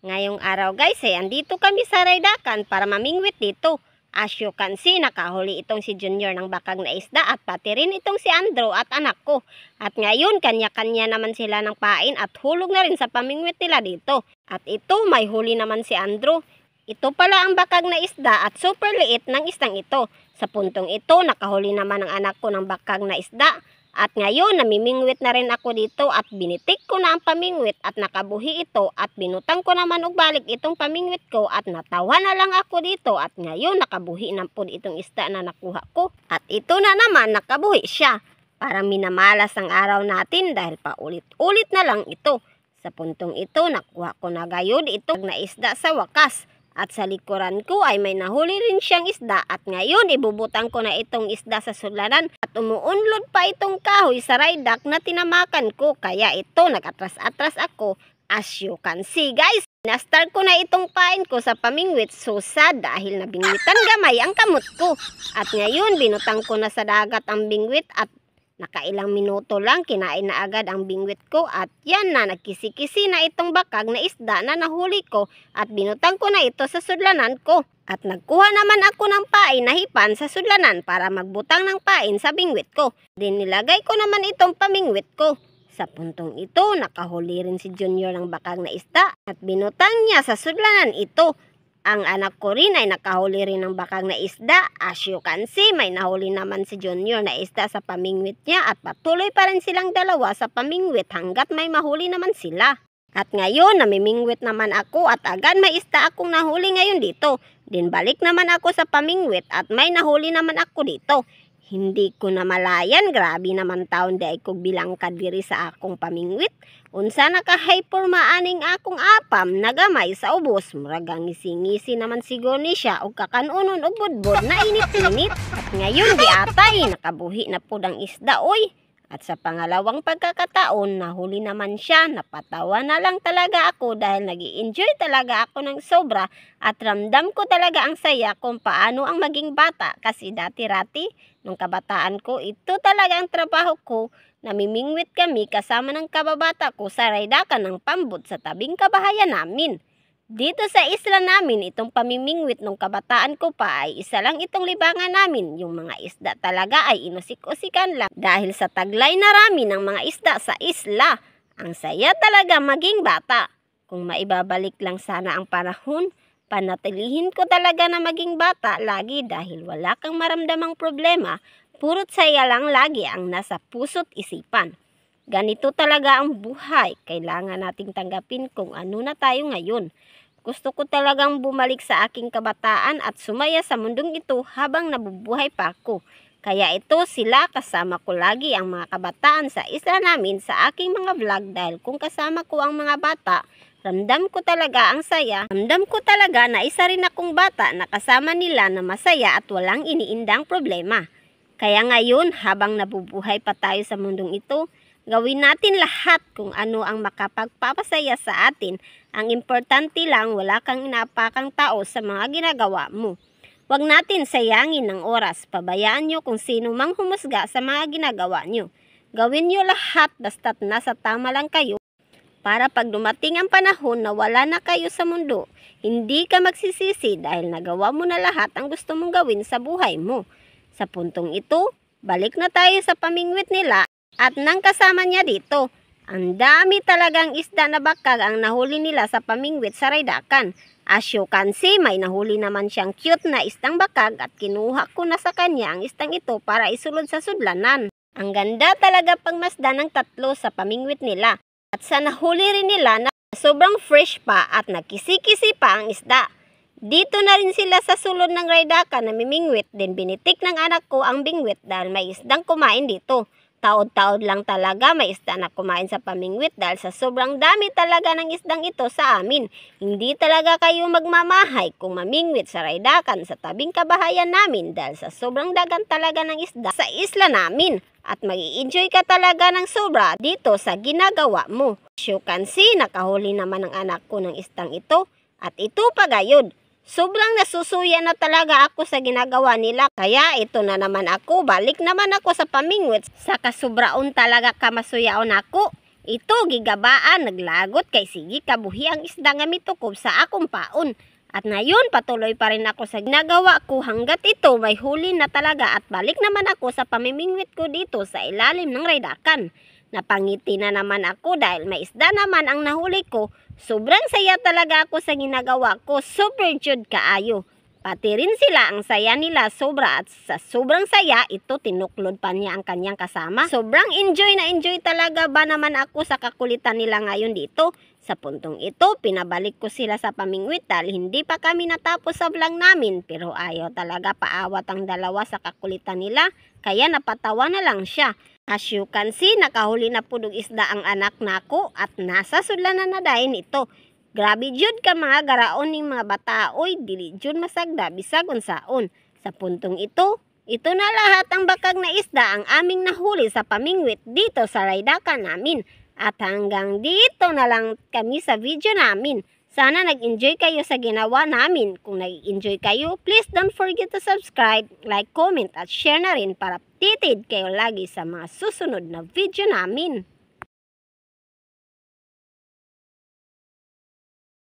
Ngayong araw guys andito kami sa Raydakan para mamingwit dito. As you can see, nakahuli itong si Junior ng bakag na isda at pati rin itong si Andrew at anak ko. At ngayon, kanya-kanya naman sila ng pain at hulog na rin sa pamingwit nila dito. At ito, may huli naman si Andrew. Ito pala ang bakag na isda at super liit ng isdang ito. Sa puntong ito, nakahuli naman ang anak ko ng bakag na isda. At ngayon, namimingwit na rin ako dito at binitik ko na ang pamingwit at nakabuhi ito at binutang ko naman og balik itong pamingwit ko at natawa na lang ako dito at ngayon nakabuhi na po itong isda na nakuha ko. At ito na naman nakabuhi siya. Parang minamalas ang araw natin dahil paulit-ulit na lang ito. Sa puntong ito, nakuha ko na gayud itong na isda sa wakas. At sa likuran ko ay may nahuli rin siyang isda at ngayon ibubutang ko na itong isda sa sudlanan at umuunlod pa itong kahoy sa raydak na tinamakan ko kaya ito nag-atras-atras ako as you can see guys. Na-start ko na itong pain ko sa pamingwit susa dahil nabingwitan gamay ang kamot ko at ngayon binutang ko na sa dagat ang bingwit at nakailang minuto lang kinain na agad ang bingwit ko at yan na nagkisi-kisi na itong bakag na isda na nahuli ko at binutang ko na ito sa sudlanan ko. At nagkuha naman ako ng pain na hipan sa sudlanan para magbutang ng pain sa bingwit ko. Din nilagay ko naman itong pamingwit ko. Sa puntong ito, nakahuli rin si Junior ng bakag na isda at binutang niya sa sudlanan ito. Ang anak ko rin ay nakahuli rin ng bakag na isda. As you can see, may nahuli naman si Junior na isda sa pamingwit niya at patuloy pa rin silang dalawa sa pamingwit hanggat may mahuli naman sila. At ngayon, namimingwit naman ako at agad may isda akong nahuli ngayon dito. Din balik naman ako sa pamingwit at may nahuli naman ako dito. Hindi ko na malayan, grabe naman taon di ko bilang kadiri sa akong pamingwit. Unsa naka-hyper maaning akong apam nagamay sa ubos. Muragang ngisi-ngisi naman siguro ni siya o kakanunon o budbod na init-init. At ngayon di atay, nakabuhi na po ang isda oy. At sa pangalawang pagkakataon, nahuli naman siya. Napatawa na lang talaga ako dahil nag-i-enjoy talaga ako ng sobra. At ramdam ko talaga ang saya kung paano ang maging bata. Kasi dati-rati, nung kabataan ko, ito talaga ang trabaho ko. Namimingwit kami kasama ng kababata ko sa raydakan ng pambot sa tabing kabahayan namin. Dito sa isla namin, itong pamimingwit nung kabataan ko pa ay isa lang itong libangan namin. Yung mga isda talaga ay inusik-usikan lang dahil sa taglay na rami ng mga isda sa isla. Ang saya talaga maging bata. Kung maibabalik lang sana ang panahon, panatilihin ko talaga na maging bata lagi dahil wala kang maramdamang problema. Purot saya lang lagi ang nasa puso't isipan. Ganito talaga ang buhay. Kailangan nating tanggapin kung ano na tayo ngayon. Gusto ko talagang bumalik sa aking kabataan at sumaya sa mundong ito habang nabubuhay pa ako. Kaya ito sila kasama ko lagi ang mga kabataan sa isla namin sa aking mga vlog dahil kung kasama ko ang mga bata, ramdam ko talaga ang saya. Ramdam ko talaga na isa rin akong bata na kasama nila na masaya at walang iniindang problema. Kaya ngayon habang nabubuhay pa tayo sa mundong ito, gawin natin lahat kung ano ang makapagpapasaya sa atin. Ang importante lang wala kang inapakang tao sa mga ginagawa mo. Huwag natin sayangin ng oras. Pabayaan nyo kung sino mang humusga sa mga ginagawa nyo. Gawin nyo lahat basta't nasa tama lang kayo. Para pag dumating ang panahon na wala na kayo sa mundo, hindi ka magsisisi dahil nagawa mo na lahat ang gusto mong gawin sa buhay mo. Sa puntong ito, balik na tayo sa pamingwit nila. At nang kasama niya dito, ang dami talagang isda na bakag ang nahuli nila sa pamingwit sa raydakan. As you can see, may nahuli naman siyang cute na isdang bakag at kinuha ko na sa kanya ang isdang ito para isulod sa sudlanan. Ang ganda talaga pagmasdan ng tatlo sa pamingwit nila. At sa nahuli rin nila na sobrang fresh pa at nagkisi-kisi pa ang isda. Dito na rin sila sa sulod ng raydakan na mimingwit din binitik ng anak ko ang bingwit dahil may isdang kumain dito. Taod-taod lang talaga may isda na kumain sa pamingwit dahil sa sobrang dami talaga ng isdang ito sa amin. Hindi talaga kayo magmamahay kung mamingwit sa raydakan sa tabing kabahayan namin dahil sa sobrang dagan talaga ng isda sa isla namin. At mag-i-enjoy ka talaga ng sobra dito sa ginagawa mo. As you can see, nakahuli naman ang anak ko ng isdang ito at ito pa gayud. Sobrang nasusuya na talaga ako sa ginagawa nila. Kaya ito na naman ako. Balik naman ako sa pamingwit. Sa kasubraon talaga kamasuyaon ako. Ito gigabaan naglagot kay sige kabuhi ang isda nga mitukob sa akong paon. At ngayon patuloy pa rin ako sa ginagawa ko hanggat ito may huli na talaga at balik naman ako sa pamimingwit ko dito sa ilalim ng raydakan. Napangiti na naman ako dahil may isda naman ang nahuli ko. Sobrang saya talaga ako sa ginagawa ko, super jud kaayo. Pati rin sila ang saya nila sobra at sa sobrang saya ito tinuklod pa niya ang kanyang kasama. Sobrang enjoy na enjoy talaga ba naman ako sa kakulitan nila ngayon dito. Sa puntong ito, pinabalik ko sila sa pamingwit dahil hindi pa kami natapos sa vlog namin. Pero ayaw talaga paawat ang dalawa sa kakulitan nila, kaya napatawa na lang siya. As you can see, nakahuli na pudog isda ang anak nako at nasa sudlanan na dahin ito. Grabe jud ka mga garaon ning mga bataoy, dili jud masagda bisag unsaon. Sa puntong ito na lahat ang bakag na isda ang aming nahuli sa pamingwit dito sa raydakan namin. At hanggang dito na lang kami sa video namin. Sana nag-enjoy kayo sa ginawa namin. Kung nag-enjoy kayo, please don't forget to subscribe, like, comment at share na rin para updated kayo lagi sa mga susunod na video namin.